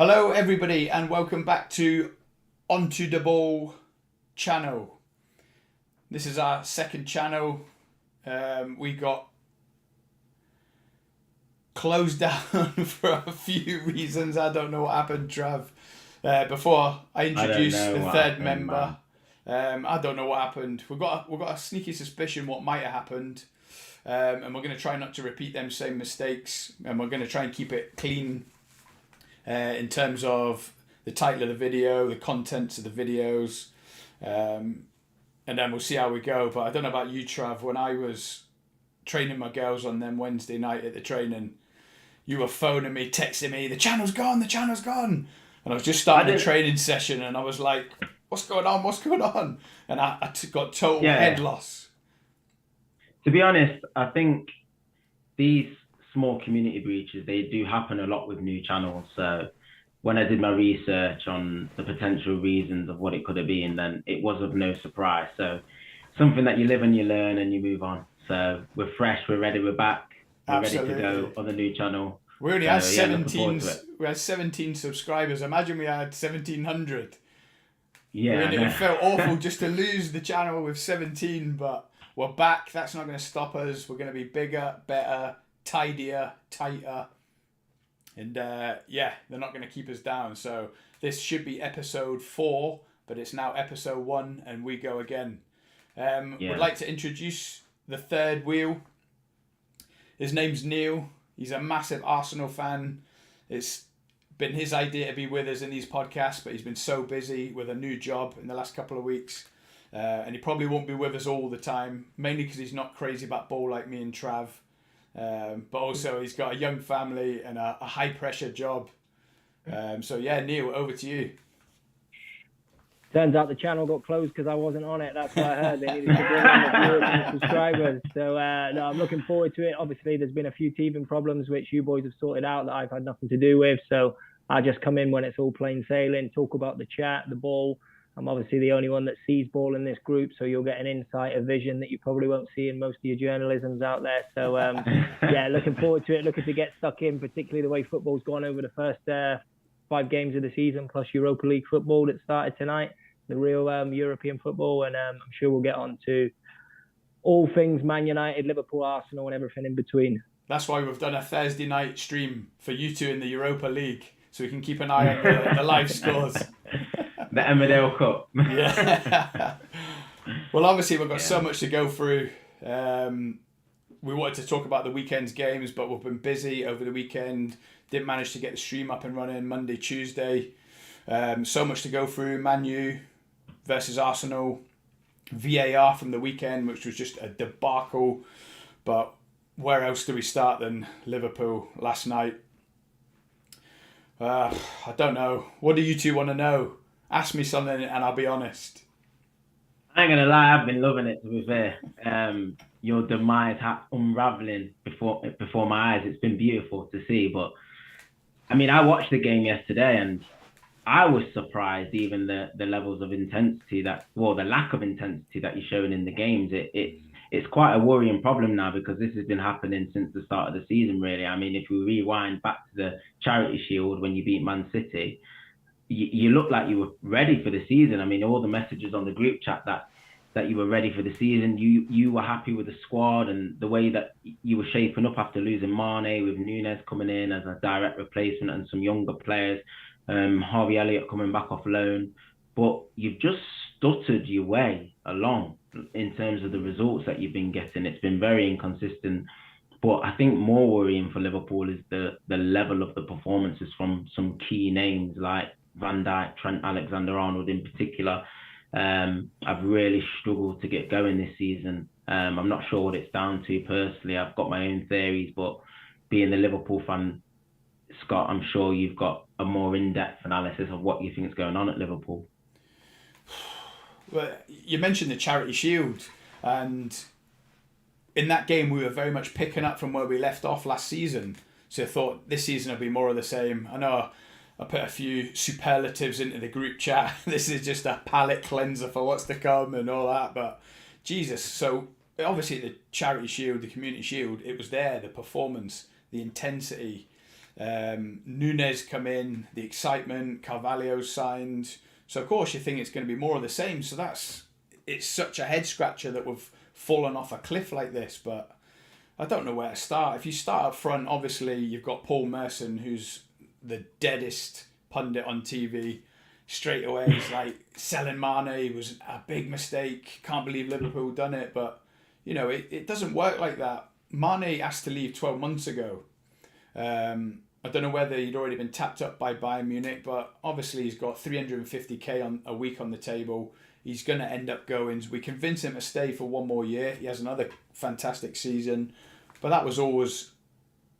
Hello everybody and welcome back to Onto the Ball channel. This is our second channel. We got closed down for a few reasons. I don't know what happened, Trav. Before I introduce the third member, I don't know what happened. We've got a sneaky suspicion what might have happened, and we're going to try not to repeat them same mistakes, and we're going to try and keep it clean. In terms of the title of the video, the contents of the videos, and then we'll see how we go. But I don't know about you, Trav. When I was training my girls on them Wednesday night at the training, you were phoning me, texting me, the channel's gone. And I was just starting a training session and I was like, what's going on? And I got total head loss. To be honest, I think these small community breaches, they do happen a lot with new channels. So when I did my research on the potential reasons of what it could have been, then it was of no surprise. So something that you live and you learn and you move on. So we're fresh, we're ready, we're back, we're Absolutely. ready to go on the new channel. We only had 17. We had 17 subscribers. Imagine we had 1,700. Yeah, it felt awful just to lose the channel with 17, but we're back. That's not going to stop us. We're going to be bigger, better, tidier, tighter, and they're not going to keep us down. So this should be episode 4, but it's now episode 1 and we go again. Would like to introduce the third wheel. His name's Neil. He's a massive Arsenal fan. It's been his idea to be with us in these podcasts, but he's been so busy with a new job in the last couple of weeks, and he probably won't be with us all the time, mainly because he's not crazy about ball like me and Trav. But also he's got a young family and a high pressure job. Neil, over to you. Turns out the channel got closed because I wasn't on it. That's what I heard. They needed to bring on the viewers and subscribers. So I'm looking forward to it. Obviously, there's been a few teething problems which you boys have sorted out that I've had nothing to do with. So I just come in when it's all plain sailing, talk about the chat, the ball. I'm obviously the only one that sees ball in this group, so you'll get an insight, a vision that you probably won't see in most of your journalisms out there. So, looking forward to it, looking to get stuck in, particularly the way football's gone over the first 5 games of the season, plus Europa League football that started tonight, the real European football, and I'm sure we'll get on to all things Man United, Liverpool, Arsenal, and everything in between. That's why we've done a Thursday night stream for you two in the Europa League, so we can keep an eye on the live scores. The Emmerdale Cup. Yeah. Well, obviously we've got so much to go through. We wanted to talk about the weekend's games, but we've been busy over the weekend. Didn't manage to get the stream up and running Monday, Tuesday. So much to go through. Man U versus Arsenal. VAR from the weekend, which was just a debacle. But where else do we start than Liverpool last night? I don't know. What do you two want to know? Ask me something and I'll be honest. I ain't gonna lie, I've been loving it, to be fair. Your demise unraveling before my eyes. It's been beautiful to see. But I mean, I watched the game yesterday and I was surprised even the levels of intensity the lack of intensity that you're showing in the games. It's quite a worrying problem now because this has been happening since the start of the season, really. I mean, if we rewind back to the Charity Shield when you beat Man City, you looked like you were ready for the season. I mean, all the messages on the group chat that you were ready for the season, you were happy with the squad and the way that you were shaping up after losing Mane, with Nunes coming in as a direct replacement and some younger players, Harvey Elliott coming back off loan. But you've just stuttered your way along in terms of the results that you've been getting. It's been very inconsistent. But I think more worrying for Liverpool is the level of the performances from some key names like Van Dijk, Trent Alexander-Arnold in particular. I've really struggled to get going this season. I'm not sure what it's down to personally. I've got my own theories, but being the Liverpool fan, Scott, I'm sure you've got a more in-depth analysis of what you think is going on at Liverpool. Well, you mentioned the Charity Shield, and in that game we were very much picking up from where we left off last season. So I thought this season will be more of the same. I know I put a few superlatives into the group chat. This is just a palate cleanser for what's to come and all that. But Jesus, so obviously the Charity Shield, the Community Shield, it was there, the performance, the intensity. Nunes come in, the excitement, Carvalho signed. So of course you think it's going to be more of the same. So it's such a head scratcher that we've fallen off a cliff like this. But I don't know where to start. If you start up front, obviously you've got Paul Merson, who's the deadest pundit on TV. Straight away he's like, selling Mane was a big mistake. Can't believe Liverpool done it. But it doesn't work like that. Mane asked to leave 12 months ago. I don't know whether he'd already been tapped up by Bayern Munich, but obviously he's got 350k a week on the table. He's going to end up going. We convince him to stay for one more year. He has another fantastic season. But that was always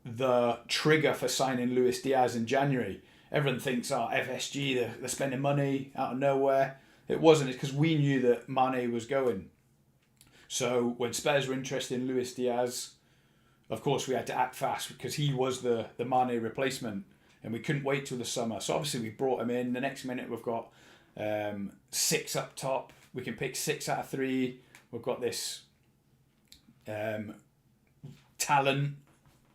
the trigger for signing Luis Diaz in January. Everyone thinks, FSG, they're spending money out of nowhere. It wasn't. It's because we knew that Mane was going. So when Spurs were interested in Luis Diaz, of course we had to act fast because he was the Mane replacement and we couldn't wait till the summer. So obviously we brought him in. The next minute we've got 6 up top. We can pick 6 out of 3. We've got this talent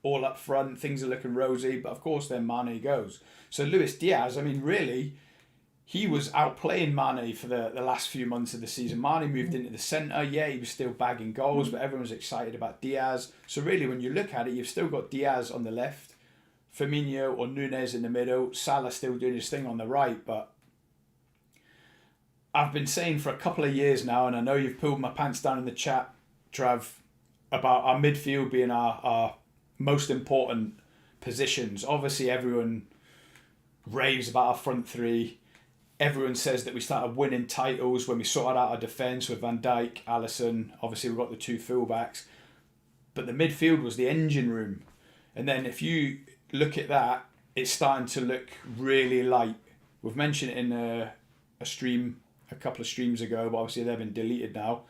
all up front. Things are looking rosy. But of course then Mane goes. So Luis Diaz, really, he was outplaying Mane for the last few months of the season. Mane moved into the centre. Yeah, he was still bagging goals, but everyone was excited about Diaz. So really, when you look at it, you've still got Diaz on the left, Firmino or Nunes in the middle, Salah still doing his thing on the right. But I've been saying for a couple of years now, and I know you've pulled my pants down in the chat, Trav, about our midfield being our most important positions. Obviously, everyone raves about our front three. Everyone says that we started winning titles when we sorted out our defence with Van Dijk, Alisson. Obviously, we've got the 2 fullbacks. But the midfield was the engine room. And then if you look at that, it's starting to look really light. We've mentioned it in a stream a couple of streams ago, but obviously they've been deleted now.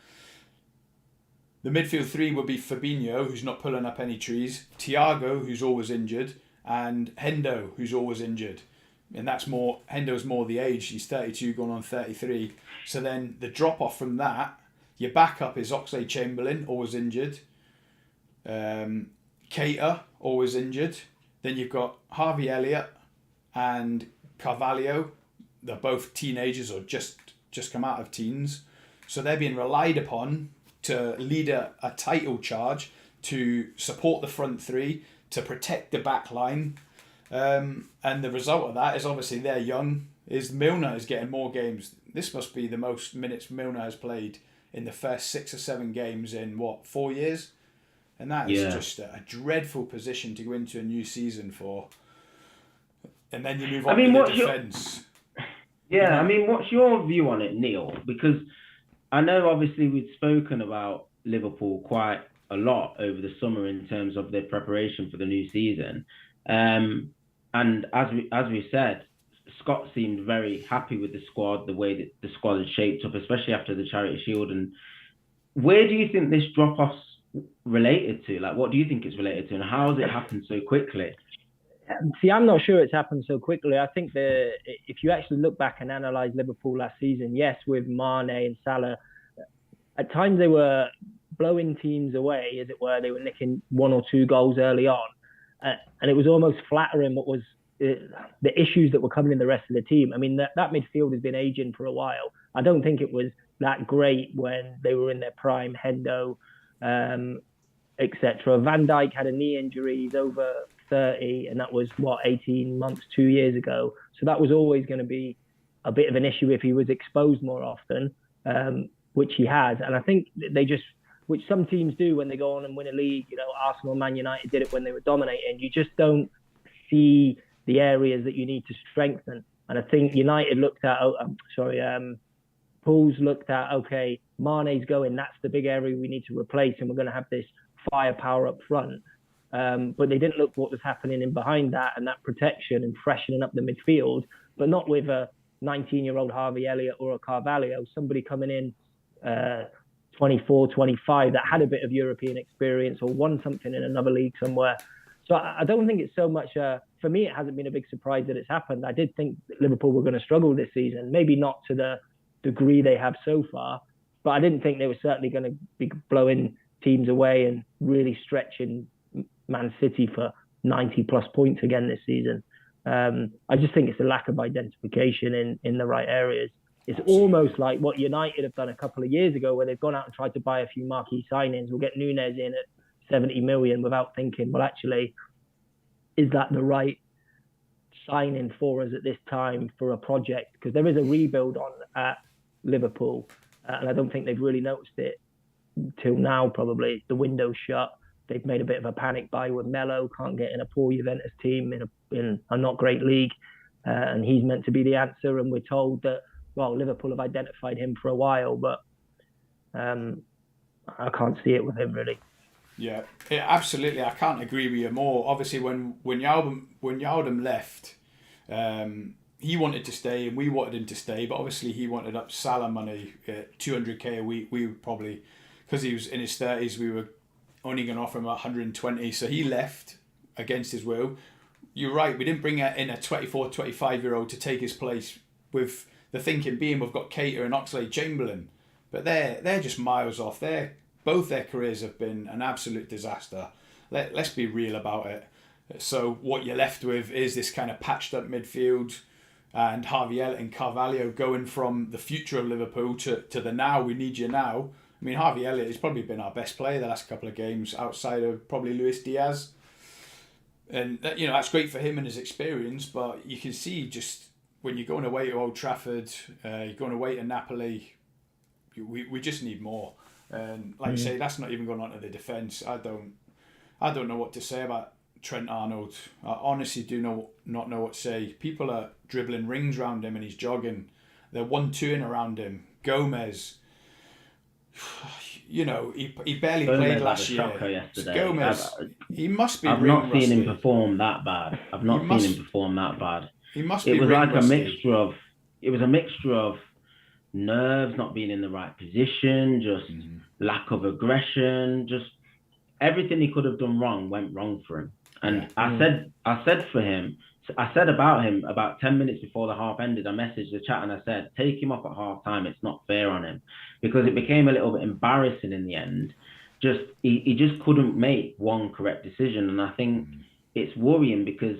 The midfield 3 would be Fabinho, who's not pulling up any trees, Thiago, who's always injured, and Hendo, who's always injured. And Hendo's more the age. He's 32 going on 33. So then the drop off from that, your backup is Oxlade-Chamberlain, always injured. Keita, always injured. Then you've got Harvey Elliott and Carvalho. They're both teenagers or just come out of teens. So they're being relied upon to lead a title charge, to support the front 3, to protect the back line. And the result of that is obviously they're young. Milner is getting more games. This must be the most minutes Milner has played in the first 6 or 7 games in 4 years, and that is just a dreadful position to go into a new season for. And then you move on to the defence. What's your view on it, Neil? Because I know obviously we've spoken about Liverpool quite a lot over the summer in terms of their preparation for the new season. And as we said, Scott seemed very happy with the squad, the way that the squad is shaped up, especially after the Charity Shield. And where do you think this drop-off's related to? Like, what do you think it's related to, and how has it happened so quickly? See, I'm not sure it's happened so quickly. I think if you actually look back and analyse Liverpool last season, yes, with Mane and Salah, at times they were blowing teams away, as it were. They were nicking 1 or 2 goals early on. And it was almost flattering what was the issues that were coming in the rest of the team. I mean, that midfield has been aging for a while. I don't think it was that great when they were in their prime, Hendo, etc. Van Dijk had a knee injury. He's over 30, and that was, 18 months, 2 years ago. So that was always going to be a bit of an issue if he was exposed more often, which he has. And I think they just, which some teams do when they go on and win a league, Arsenal, Man United did it when they were dominating. You just don't see the areas that you need to strengthen. And I think United looked at, Paul's looked at, okay, Mane's going, that's the big area we need to replace, and we're going to have this firepower up front. But they didn't look what was happening in behind that and that protection and freshening up the midfield, but not with a 19-year-old Harvey Elliott or a Carvalho, somebody coming in 24, 25 that had a bit of European experience or won something in another league somewhere. So I don't think it's so much, for me, it hasn't been a big surprise that it's happened. I did think that Liverpool were going to struggle this season, maybe not to the degree they have so far, but I didn't think they were certainly going to be blowing teams away and really stretching Man City for 90 plus points again this season. I just think it's a lack of identification in the right areas. It's almost like what United have done a couple of years ago, where they've gone out and tried to buy a few marquee signings. We'll get Nunes in at 70 million without thinking, well, actually, is that the right signing for us at this time for a project? Because there is a rebuild on at Liverpool, and I don't think they've really noticed it till now. Probably the window's shut. They've made a bit of a panic buy with Melo. Can't get in a poor Juventus team in a not great league, and he's meant to be the answer. And we're told that, well, Liverpool have identified him for a while, but I can't see it with him really. Yeah, absolutely. I can't agree with you more. Obviously, when Wijnaldum left, he wanted to stay and we wanted him to stay, but obviously he wanted up Salah money, 200k a week. We would probably, because he was in his 30s, we were only going to offer him 120. So he left against his will. You're right. We didn't bring in a 24, 25-year-old to take his place, with the thinking being we've got Keita and Oxlade-Chamberlain, but they're just miles off. Both their careers have been an absolute disaster. Let's be real about it. So what you're left with is this kind of patched up midfield, and Harvey Elliott and Carvalho going from the future of Liverpool to the now. We need you now. I mean, Harvey Elliott has probably been our best player the last couple of games, outside of probably Luis Diaz. And that's great for him and his experience, but you can see just when you're going away to Old Trafford, you're going away to Napoli, we just need more. And like you say, that's not even going on to the defence. I don't know what to say about Trent Arnold. I honestly not know what to say. People are dribbling rings around him and he's jogging. They're 1-2ing around him. Gomez, he barely played last year. Gomez, he must be. I've not seen him perform that bad. He must be. It was like a mixture of. It was a mixture of nerves, not being in the right position, just lack of aggression, just everything he could have done wrong went wrong for him. And I said about him about 10 minutes before the half ended, I messaged the chat and I said, take him off at half time. It's not fair on him, because it became a little bit embarrassing in the end. He just couldn't make one correct decision. And I think it's worrying because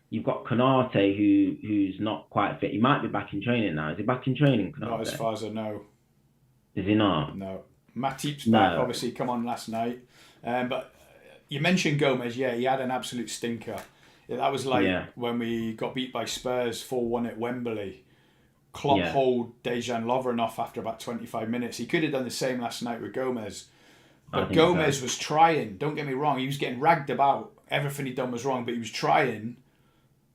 you've got Konate who's not quite fit. He might be back in training now. Is he back in training, Konate? Not as far as I know. Is he not? No. Matip's back, obviously, come on last night. But you mentioned Gomez, he had an absolute stinker. That was like when we got beat by Spurs 4-1 at Wembley. Klopp hold Dejan Lovren off after about 25 minutes. He could have done the same last night with Gomez. But Gomez was trying. Don't get me wrong. He was getting ragged about. Everything he'd done was wrong, but he was trying.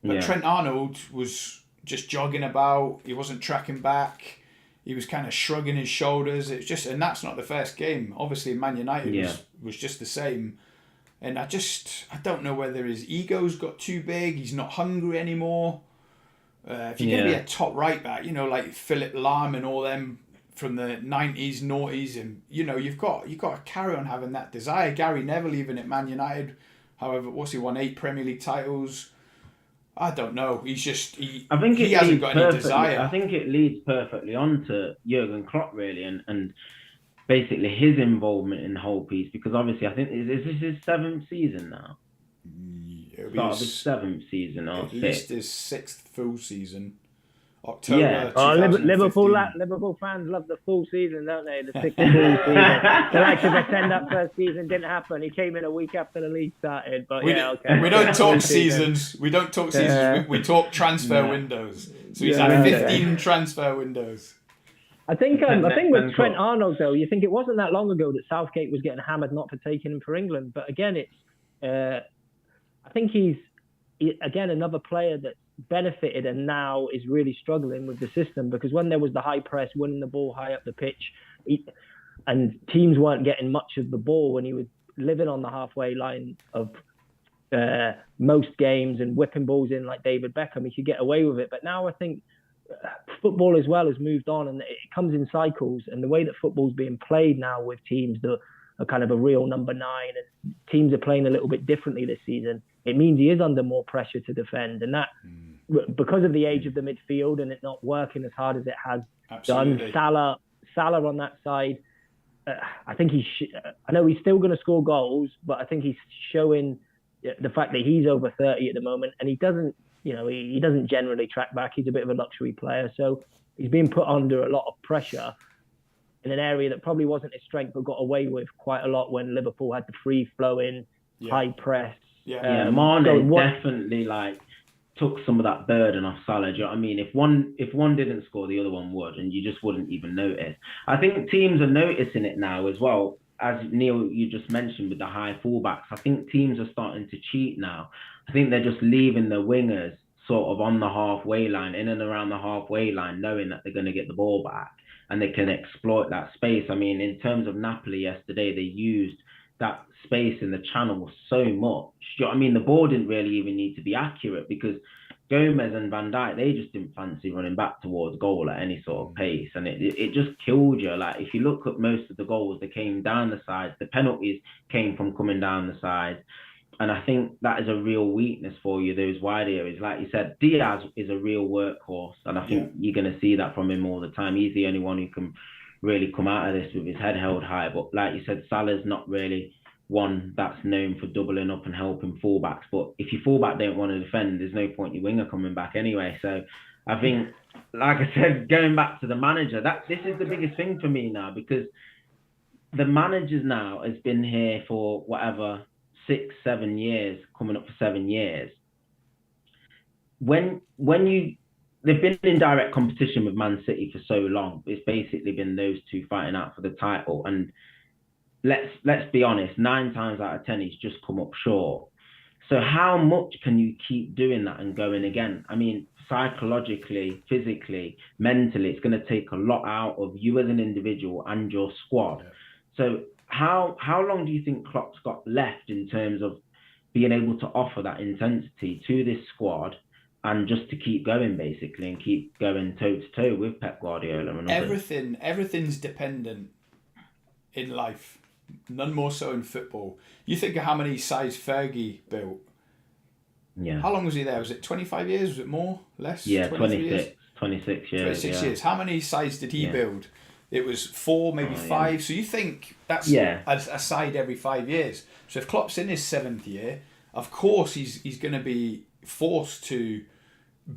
But Trent Arnold was just jogging about. He wasn't tracking back. He was kind of shrugging his shoulders. It's just, and that's not the first game. Obviously, Man United was just the same. And I don't know whether his ego's got too big. He's not hungry anymore. If you're going to be a top right back, like Philip Lahm and all them from the 90s, noughties, and you've got to carry on having that desire. Gary Neville, even at Man United, however, he won 8 Premier League titles. I don't know. He's just he hasn't got any desire. I think it leads perfectly on to Jurgen Klopp really, and basically his involvement in the whole piece, because obviously I think is this his 7th season now? Start of his 7th season or 6th? At least his 6th full season. October. Liverpool fans love the full season, don't they? The 6th full season. They like to pretend that first season didn't happen. He came in a week after the league started, but we don't talk seasons. We don't talk seasons. We talk transfer windows. So he's had 15 transfer windows. I think with Trent Arnold though, you think it wasn't that long ago that Southgate was getting hammered not for taking him for England, but again, I think he's again another player that benefited and now is really struggling with the system, because when there was the high press, winning the ball high up the pitch, and teams weren't getting much of the ball when he was living on the halfway line of most games and whipping balls in like David Beckham, he could get away with it. But now I think football as well has moved on, and it comes in cycles, and the way that football's being played now with teams that are kind of a real number 9, and teams are playing a little bit differently this season, it means he is under more pressure to defend, and that because of the age of the midfield and it not working as hard as it has done. Salah on that side, I think I know he's still going to score goals, but I think he's showing the fact that he's over 30 at the moment and he doesn't, he doesn't generally track back. He's a bit of a luxury player, so he's been put under a lot of pressure in an area that probably wasn't his strength, but got away with quite a lot when Liverpool had the free-flowing, high press. Mane definitely took some of that burden off Salah. Do you know what I mean? If one didn't score, the other one would, and you just wouldn't even notice. I think teams are noticing it now as well. As Neil, you just mentioned with the high fullbacks, I think teams are starting to cheat now. I think they're just leaving the wingers sort of on the halfway line, in and around the halfway line, knowing that they're going to get the ball back and they can exploit that space. I mean, in terms of Napoli yesterday, they used that space in the channel so much. Do you know what I mean? The ball didn't really even need to be accurate because Gomez and Van Dijk, they just didn't fancy running back towards goal at any sort of pace. And it just killed you. If you look at most of the goals, they came down the sides. The penalties came from coming down the sides. And I think that is a real weakness for you, those wide areas. Like you said, Diaz is a real workhorse. And I think you're going to see that from him all the time. He's the only one who can really come out of this with his head held high. But like you said, Salah's not really one that's known for doubling up and helping fullbacks. But if your fullback don't want to defend, there's no point your winger coming back anyway. So I think, like I said, going back to the manager, this is the biggest thing for me now, because the manager now has been here for 6-7 years, coming up for 7 years. When they've been in direct competition with Man City for so long, it's basically been those two fighting out for the title. And let's be honest, 9 times out of 10, he's just come up short. So how much can you keep doing that and going again? I mean, psychologically, physically, mentally, it's going to take a lot out of you as an individual and your squad. Yeah. So how long do you think Klopp's got left in terms of being able to offer that intensity to this squad and just to keep going, basically, and keep going toe-to-toe with Pep Guardiola and others? Everything's dependent in life. None more so in football. You think of how many sides Fergie built. Yeah. How long was he there? Was it 25 years? Was it more? Less? Yeah, 26 years. 26 years. How many sides did he build? It was 4, maybe 5. Yeah. So you think that's a side every 5 years. So if Klopp's in his 7th year, of course he's going to be forced to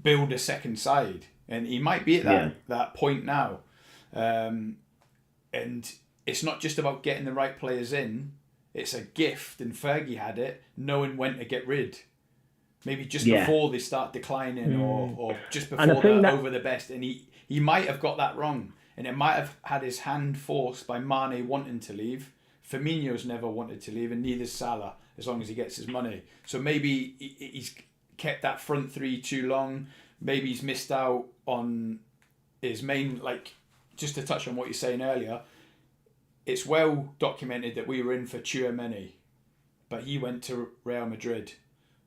build a second side. And he might be at that point now. And it's not just about getting the right players in. It's a gift, and Fergie had it, knowing when to get rid. Maybe just before they start declining or just before they're over the best. And he might have got that wrong. And it might have had his hand forced by Mane wanting to leave. Firmino's never wanted to leave, and neither's Salah, as long as he gets his money. So maybe he's kept that front three too long. Maybe he's missed out on his main, just to touch on what you're saying earlier, it's well documented that we were in for Tchouaméni, but he went to Real Madrid.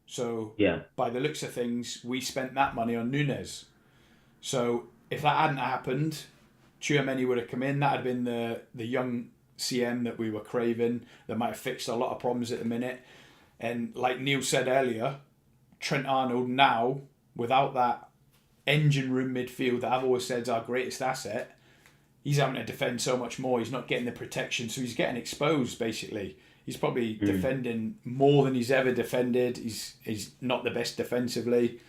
So by the looks of things, we spent that money on Núñez. So if that hadn't happened, Tchouaméni would have come in. That had been the young CM that we were craving. That might have fixed a lot of problems at the minute. And like Neil said earlier, Trent Arnold now, without that engine room midfield that I've always said is our greatest asset, he's having to defend so much more. He's not getting the protection, so he's getting exposed, basically. He's probably defending more than he's ever defended. He's not the best defensively.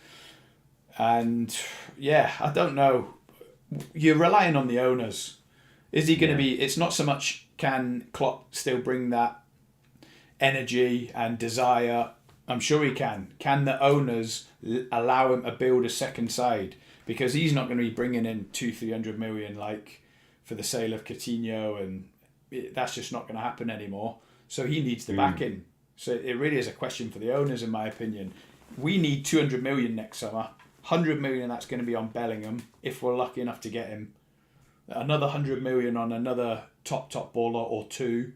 And, I don't know. You're relying on the owners. Is he going to be... It's not so much can Klopp still bring that energy and desire. I'm sure he can. Can the owners allow him to build a second side? Because he's not going to be bringing in 200-300 million for the sale of Coutinho, and that's just not going to happen anymore. So he needs the backing. So it really is a question for the owners, in my opinion. We need 200 million next summer. 100 million that's going to be on Bellingham, if we're lucky enough to get him. Another 100 million on another top baller or two.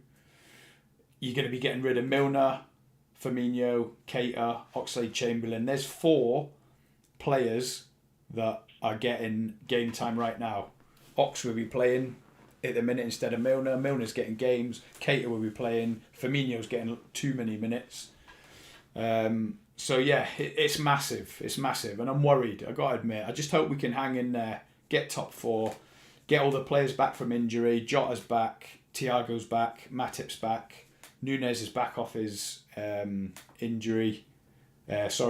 You're going to be getting rid of Milner, Firmino, Keita, Oxlade-Chamberlain. There's 4 players that are getting game time right now. Ox will be playing at the minute instead of Milner. Milner's getting games. Keita will be playing. Firmino's getting too many minutes. It's massive. It's massive. And I'm worried, I got to admit. I just hope we can hang in there, get top 4, get all the players back from injury. Jota's back, Thiago's back, Matip's back. Nunes is back off his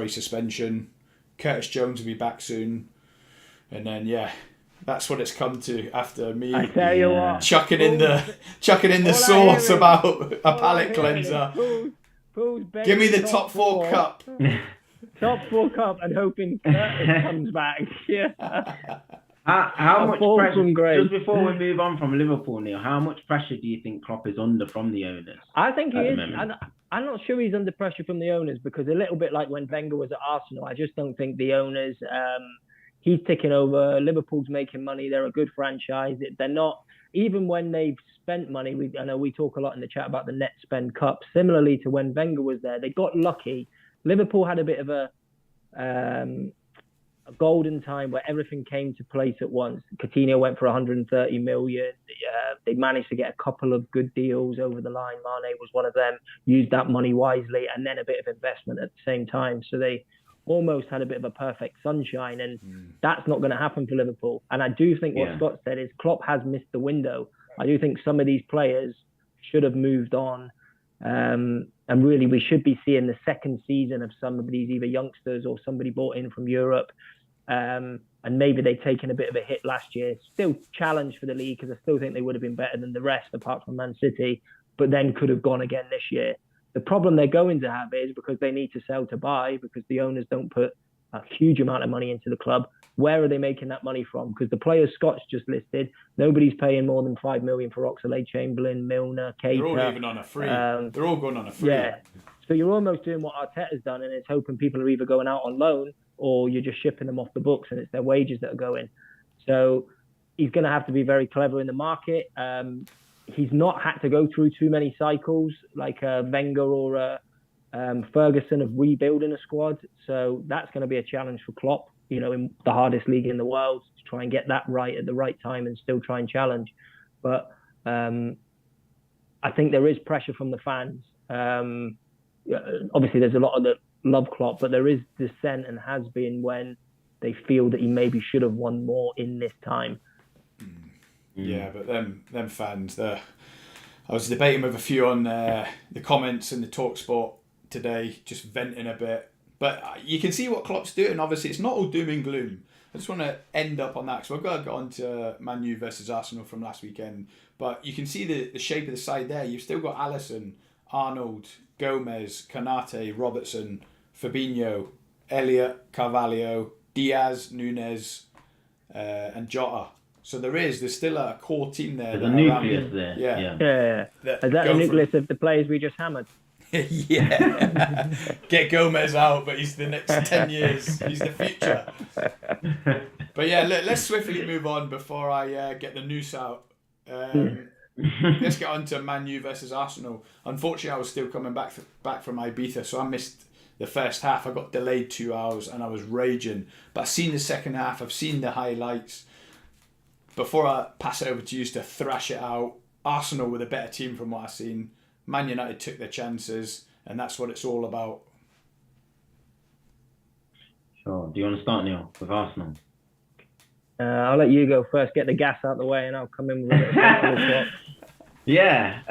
suspension. Curtis Jones will be back soon. And then, that's what it's come to after me I tell you what, chucking in the sauce about a palate cleanser. Give me the top four cup. Top 4 cup and hoping Curtis comes back. Yeah. How much pressure, just before we move on from Liverpool, Neil, how much pressure do you think Klopp is under from the owners? I think he is. I'm not sure he's under pressure from the owners, because a little bit like when Wenger was at Arsenal, I just don't think the owners, he's taking over. Liverpool's making money. They're a good franchise. They're not, even when they've spent money, I know we talk a lot in the chat about the net spend cup. Similarly to when Wenger was there, they got lucky. Liverpool had a bit of a golden time where everything came to place at once. Coutinho went for 130 million. They managed to get a couple of good deals over the line. Mane was one of them. Used that money wisely, and then a bit of investment at the same time. So they almost had a bit of a perfect sunshine, and that's not going to happen for Liverpool. And I do think what Scott said is Klopp has missed the window. I do think some of these players should have moved on. And really, we should be seeing the second season of some of these either youngsters or somebody brought in from Europe. And maybe they've taken a bit of a hit last year. Still challenged for the league, because I still think they would have been better than the rest, apart from Man City, but then could have gone again this year. The problem they're going to have is because they need to sell to buy, because the owners don't put a huge amount of money into the club. Where are they making that money from? Because the players Scott's just listed, nobody's paying more than 5 million for Oxlade-Chamberlain, Milner, Keita. They're all even on a free. They're all going on a free. Yeah. So you're almost doing what Arteta's done, and it's hoping people are either going out on loan or you're just shipping them off the books, and it's their wages that are going. So he's going to have to be very clever in the market. He's not had to go through too many cycles like Wenger or Ferguson of rebuilding a squad. So that's going to be a challenge for Klopp, in the hardest league in the world, to try and get that right at the right time and still try and challenge. But I think there is pressure from the fans. Obviously, there's a lot of that love Klopp, but there is dissent, and has been, when they feel that he maybe should have won more in this time. Yeah, but them fans, I was debating with a few on the comments in the TalkSport today, just venting a bit. But you can see what Klopp's doing. Obviously, it's not all doom and gloom. I just want to end up on that, because we've got to get on to Man U versus Arsenal from last weekend. But you can see the shape of the side there. You've still got Alisson, Arnold, Gomez, Konate, Robertson, Fabinho, Elliott, Carvalho, Diaz, Nunes, and Jota. So there's still a core team there. There's a nucleus there. Yeah. Is that the nucleus of the players we just hammered? Yeah. Get Gomez out, but he's the next 10 years. He's the future. But yeah, let's swiftly move on before I get the noose out. Let's get on to Man U versus Arsenal. Unfortunately, I was still coming back from Ibiza, so I missed the first half. I got delayed 2 hours and I was raging. But I've seen the second half. I've seen the highlights. Before I pass it over to you to thrash it out, Arsenal were the better team from what I've seen. Man United took their chances, and that's what it's all about. Sure. Do you want to start, Neil, with Arsenal? I'll let you go first. Get the gas out of the way, and I'll come in with a bit of Yeah.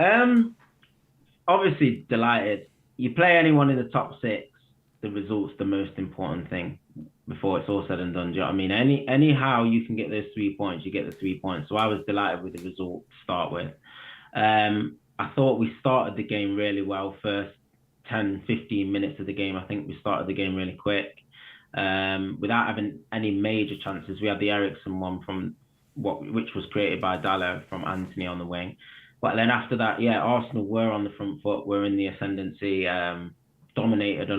Obviously delighted. You play anyone in the top 6, the result's the most important thing before it's all said and done. Do you know what I mean? Anyhow you can get those 3 points, you get the 3 points. So I was delighted with the result to start with. I thought we started the game really well. First 10, 15 minutes of the game, I think we started the game really quick. Without having any major chances. We had the Eriksen one which was created by Dalot from Anthony on the wing. But then after that, Arsenal were on the front foot, were in the ascendancy, dominated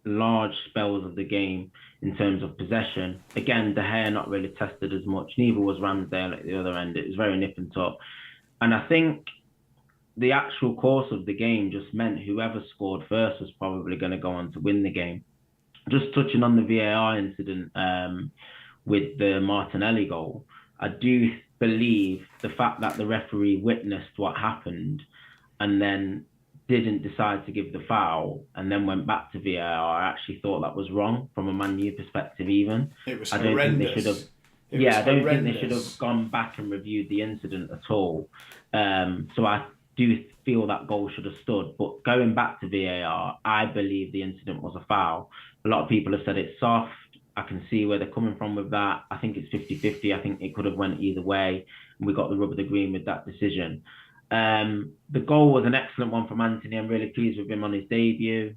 large spells of the game in terms of possession. Again, De Gea not really tested as much. Neither was Ramsdale at the other end. It was very nip and tuck. And I think the actual course of the game just meant whoever scored first was probably going to go on to win the game. Just touching on the VAR incident with the Martinelli goal, I do believe the fact that the referee witnessed what happened and then didn't decide to give the foul and then went back to VAR, I actually thought that was wrong from a Man U perspective even. It was horrendous. I don't think they should have gone back and reviewed the incident at all. So I do feel that goal should have stood. But going back to VAR, I believe the incident was a foul. A lot of people have said it's soft. I can see where they're coming from with that. I think it's 50-50. I think it could have went either way. And we got the rub of the green with that decision. The goal was an excellent one from Anthony. I'm really pleased with him on his debut.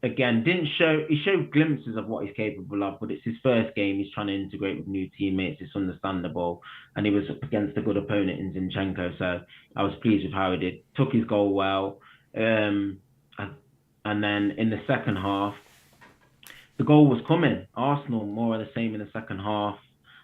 Again, he showed glimpses of what he's capable of, but it's his first game. He's trying to integrate with new teammates. It's understandable. And he was up against a good opponent in Zinchenko. So I was pleased with how he did. Took his goal well. And then in the second half, the goal was coming. Arsenal, more of the same in the second half.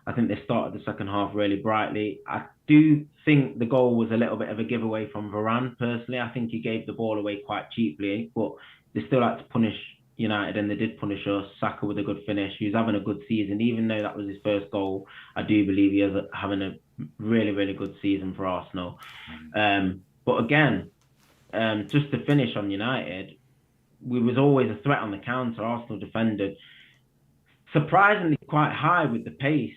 I think they started the second half really brightly. I do think the goal was a little bit of a giveaway from Varane, personally. I think he gave the ball away quite cheaply, but they still like to punish United, and they did punish us. Saka with a good finish. He was having a good season. Even though that was his first goal, I do believe he is having a really, really good season for Arsenal. But again, just to finish on United, we was always a threat on the counter. Arsenal defended surprisingly quite high with the pace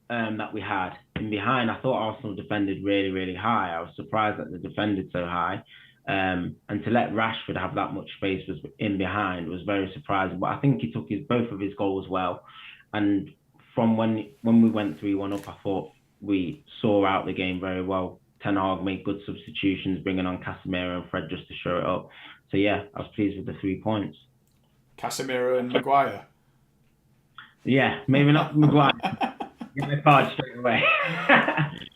that we had in behind. I thought Arsenal defended really, really high. I was surprised that they defended so high. And to let Rashford have that much space was in behind was very surprising. But I think he took both of his goals well. And from when we went 3-1 up, I thought we saw out the game very well. Ten Hag made good substitutions, bringing on Casemiro and Fred just to show it up. So yeah, I was pleased with the 3 points. Casemiro and Maguire. Yeah, maybe not Maguire. Give me a card straight away.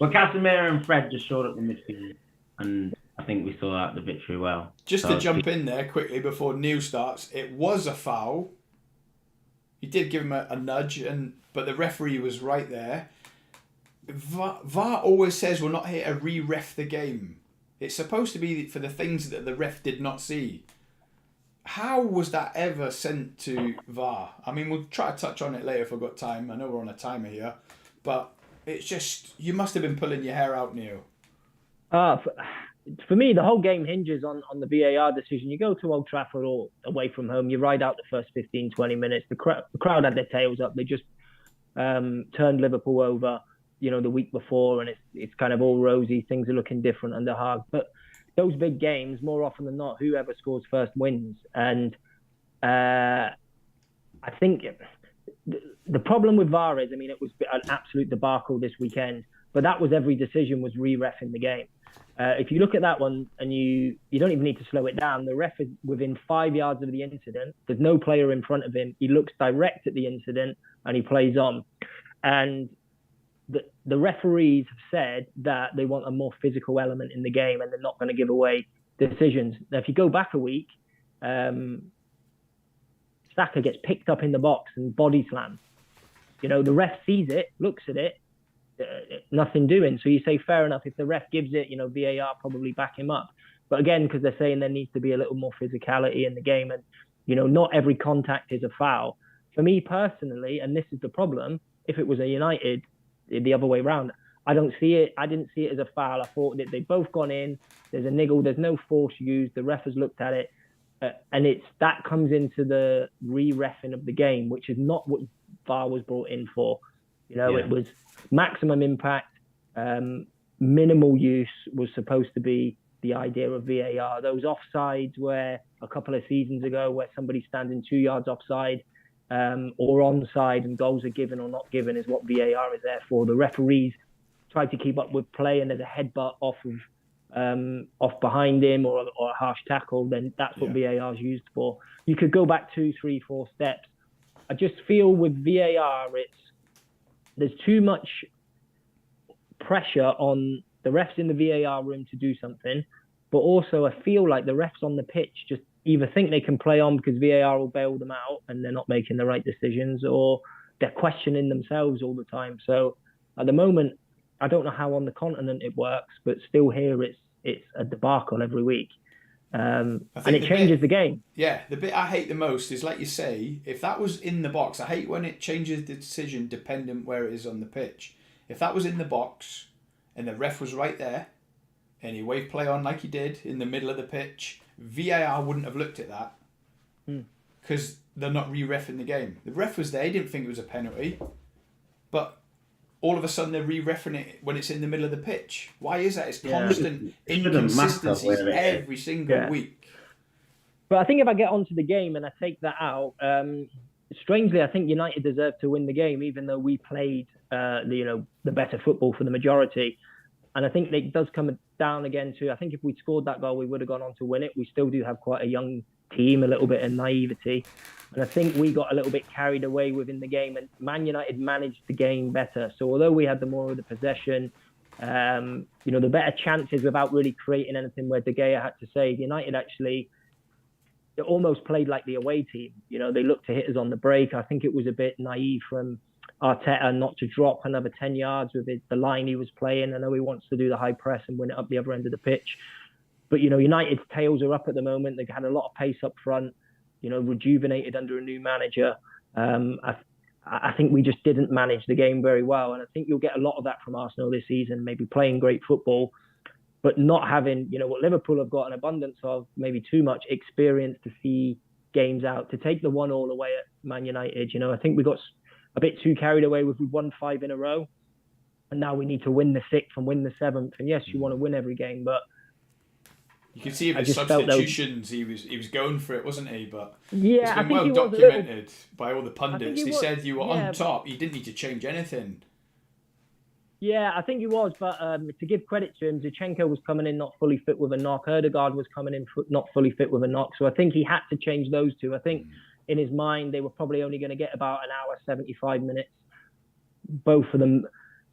But Casemiro and Fred just showed up the midfield, and I think we saw out the victory well. Just to jump in there quickly before Neil starts, it was a foul. He did give him a nudge, but the referee was right there. VAR always says we're not here to re-ref the game. It's supposed to be for the things that the ref did not see. How was that ever sent to VAR? I mean, we'll try to touch on it later if we've got time. I know we're on a timer here. But it's just, you must have been pulling your hair out, Neil. For me, the whole game hinges on the VAR decision. You go to Old Trafford or away from home, you ride out the first 15, 20 minutes. The crowd had their tails up. They just turned Liverpool over, the week before, and it's kind of all rosy. Things are looking different under Hag. But those big games, more often than not, whoever scores first wins. And I think the problem with VAR is, it was an absolute debacle this weekend, but that was every decision was re-reffing the game. If you look at that one and you don't even need to slow it down, the ref is within 5 yards of the incident. There's no player in front of him. He looks direct at the incident and he plays on. And the referees have said that they want a more physical element in the game and they're not going to give away decisions. Now, if you go back a week, Saka gets picked up in the box and body slammed. The ref sees it, looks at it, nothing doing. So you say, fair enough, if the ref gives it, VAR probably back him up. But again, because they're saying there needs to be a little more physicality in the game and, not every contact is a foul. For me personally, and this is the problem, if it was a United, the other way around, I didn't see it as a foul. I thought that they've both gone in. There's a niggle. There's no force used. The ref has looked at it. And that comes into the re-reffing of the game, which is not what VAR was brought in for. It was maximum impact, minimal use was supposed to be the idea of VAR. Those offsides where a couple of seasons ago where somebody's standing 2 yards offside or onside and goals are given or not given is what VAR is there for. The referees try to keep up with play and there's a headbutt off behind him or a harsh tackle, then that's what VAR is used for. You could go back 2, 3, 4 steps. I just feel with VAR, there's too much pressure on the refs in the VAR room to do something, but also I feel like the refs on the pitch just either think they can play on because VAR will bail them out and they're not making the right decisions, or they're questioning themselves all the time. So at the moment, I don't know how on the continent it works, but still here it's a debacle every week. And it changes the game. Yeah, the bit I hate the most is, like you say, if that was in the box, I hate when it changes the decision dependent where it is on the pitch. If that was in the box and the ref was right there and he waved play on like he did in the middle of the pitch, VAR wouldn't have looked at that because they're not re-reffing the game. The ref was there, he didn't think it was a penalty, but all of a sudden they're re-reffing it when it's in the middle of the pitch. Why is that? It's Yeah. constant It shouldn't matter inconsistencies where it is. every single week. But I think if I get onto the game and I take that out, strangely, I think United deserved to win the game, even though we played, the better football for the majority. And I think it does come down again to, I think if we scored that goal, we would have gone on to win it. We still do have quite a young team, a little bit of naivety. And I think we got a little bit carried away within the game, and Man United managed the game better. So although we had the more of the possession, the better chances without really creating anything where De Gea had to save, United actually, it almost played like the away team. They looked to hit us on the break. I think it was a bit naive from Arteta not to drop another 10 yards with the line he was playing. I know he wants to do the high press and win it up the other end of the pitch. But, United's tails are up at the moment. They've had a lot of pace up front, rejuvenated under a new manager. I think we just didn't manage the game very well. And I think you'll get a lot of that from Arsenal this season, maybe playing great football, but not having, what Liverpool have got an abundance of, maybe too much experience to see games out, to take the 1-1 away at Man United. I think we got a bit too carried away with, we won 5 in a row, and now we need to win the 6th and win the 7th. And yes, you want to win every game, but you can see with substitutions, he was going for it, wasn't he? But it's been well documented by all the pundits. They said you were on top. You didn't need to change anything. Yeah, I think he was, but to give credit to him, Zinchenko was coming in not fully fit with a knock. Ødegaard was coming in not fully fit with a knock. So I think he had to change those two. I think in his mind, they were probably only going to get about an hour, 75 minutes, both of them.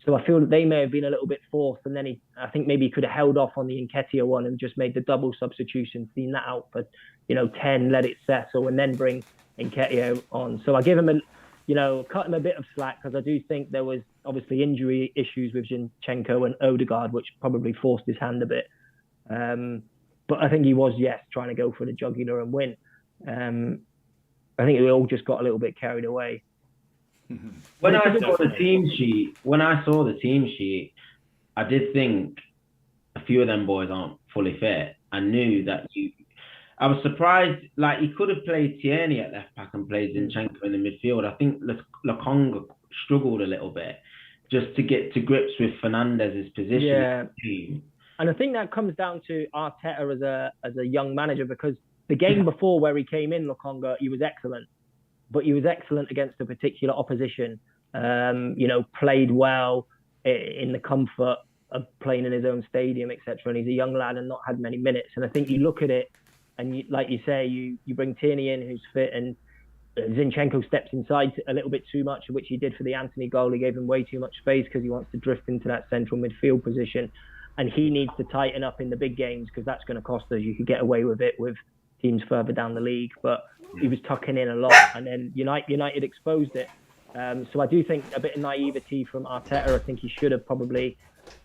So I feel that they may have been a little bit forced. And then I think maybe he could have held off on the Nketiah one and just made the double substitution, seen that out for, 10, let it settle, and then bring Nketiah on. So I give him cut him a bit of slack, because I do think there was obviously injury issues with Zinchenko and Ødegaard, which probably forced his hand a bit. But I think he was, trying to go for the jugular and win. I think we all just got a little bit carried away. When I saw the team sheet, I did think a few of them boys aren't fully fit. I knew that I was surprised, like he could have played Tierney at left back and played Zinchenko in the midfield. I think Lokonga struggled a little bit just to get to grips with Fernandez's position. Yeah. And I think that comes down to Arteta as a young manager, because the game before where he came in, Lokonga, he was excellent. But he was excellent against a particular opposition. Played well in the comfort of playing in his own stadium, etc. And he's a young lad and not had many minutes. And I think you look at it, and like you say, you bring Tierney in, who's fit, and Zinchenko steps inside a little bit too much, which he did for the Antony goal. He gave him way too much space because he wants to drift into that central midfield position. And he needs to tighten up in the big games, because that's going to cost us. You could get away with it with teams further down the league, but he was tucking in a lot, and then United exposed it. So I do think a bit of naivety from Arteta. I think he should have probably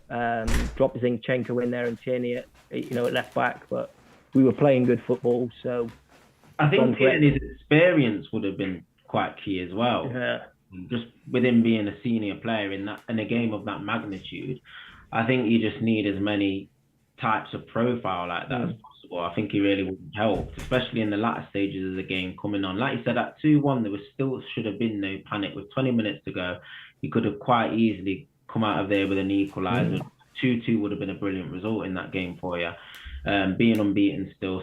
dropped Zinchenko in there and Tierney at left back, but we were playing good football. So I think Tierney's experience would have been quite key as well. Yeah. Just with him being a senior player in a game of that magnitude, I think you just need as many types of profile like that as possible. I think he really would have helped, especially in the latter stages of the game coming on. Like you said, at 2-1, there should have been no panic. With 20 minutes to go, he could have quite easily come out of there with an equaliser. 2-2 would have been a brilliant result in that game for you. Being unbeaten he's still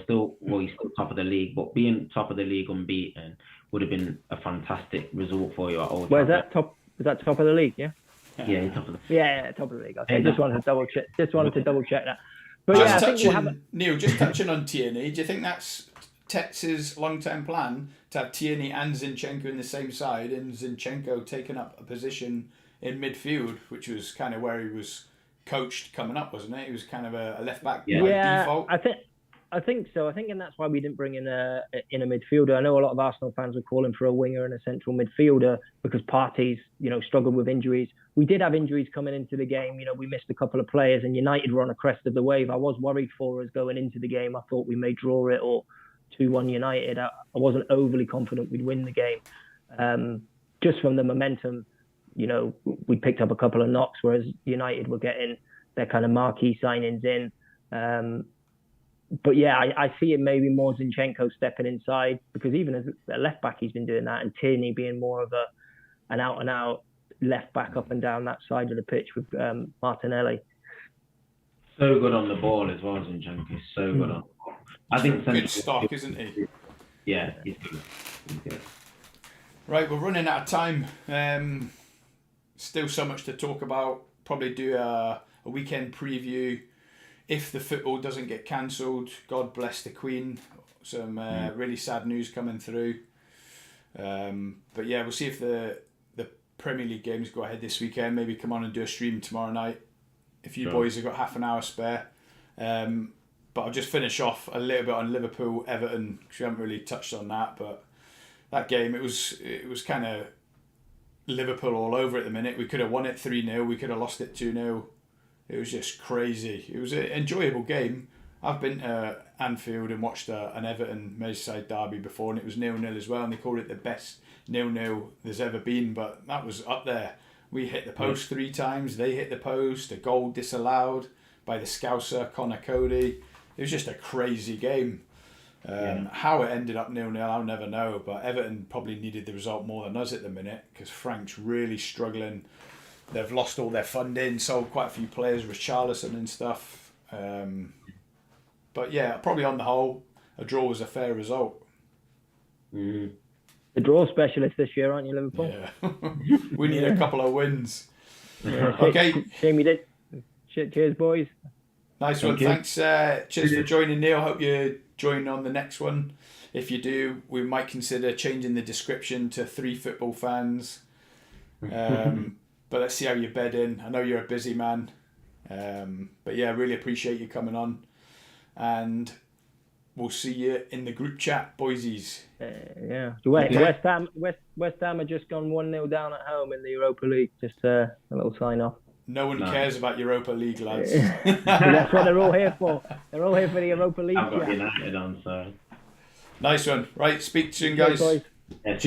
top of the league, but being top of the league unbeaten would have been a fantastic result for you at Old Trafford. Where's that top? Is that top of the league? Yeah. Yeah, he's top of the. Yeah, top of the league. Okay, just wanted to double check that. But I think Neil, just touching on Tierney, do you think that's Tetz's long-term plan, to have Tierney and Zinchenko in the same side, and Zinchenko taking up a position in midfield, which was kind of where he was coached coming up, wasn't it? He was kind of a left back by default. I think so. I think, and that's why we didn't bring in a midfielder. I know a lot of Arsenal fans were calling for a winger and a central midfielder because Partey's, struggled with injuries. We did have injuries coming into the game. We missed a couple of players, and United were on a crest of the wave. I was worried for us going into the game. I thought we may draw it or 2-1 United. I wasn't overly confident we'd win the game. Just from the momentum, we picked up a couple of knocks, whereas United were getting their kind of marquee signings in. But yeah, I see it maybe more Zinchenko stepping inside, because even as a left back, he's been doing that, and Tierney being more of an out and out left back up and down that side of the pitch with Martinelli. So good on the ball as well, Zinchenko. So good on the ball. I think good stock, isn't he? Yeah, he's good. He's good. Right, we're running out of time. Still so much to talk about. Probably do a weekend preview if the football doesn't get cancelled. God bless the Queen. Some really sad news coming through. But yeah, we'll see if the Premier League games go ahead this weekend. Maybe come on and do a stream tomorrow night if you boys have got half an hour spare. But I'll just finish off a little bit on Liverpool, Everton, because we haven't really touched on that. But that game, it was kind of Liverpool all over at the minute. We could have won it 3-0. We could have lost it 2-0. It was just crazy. It was an enjoyable game. I've been to Anfield and watched an Everton Merseyside derby before, and it was 0-0 as well, and they called it the best 0-0 there's ever been, but that was up there. We hit the post 3 times, they hit the post, a goal disallowed by the Scouser, Connor Cody. It was just a crazy game. How it ended up 0-0, I'll never know, but Everton probably needed the result more than us at the minute, because Frank's really struggling. They've lost all their funding, sold quite a few players, Richarlison and stuff. But yeah, probably on the whole, a draw was a fair result. The draw specialist this year, aren't you, Liverpool? Yeah. We need a couple of wins. Yeah, Okay. Shame you did. Cheers, boys. Nice one. Thanks. Cheers for joining, Neil. Hope you join on the next one. If you do, we might consider changing the description to 3 football fans. But let's see how you bed in. I know you're a busy man. But yeah, really appreciate you coming on. And we'll see you in the group chat, boysies. Yeah. West Ham have just gone 1-0 down at home in the Europa League. Just a little sign off. No one cares about Europa League, lads. That's what they're all here for. They're all here for the Europa League. I've got United on, so. Nice one. Right, speak soon, guys. Cheers, boys. Yeah,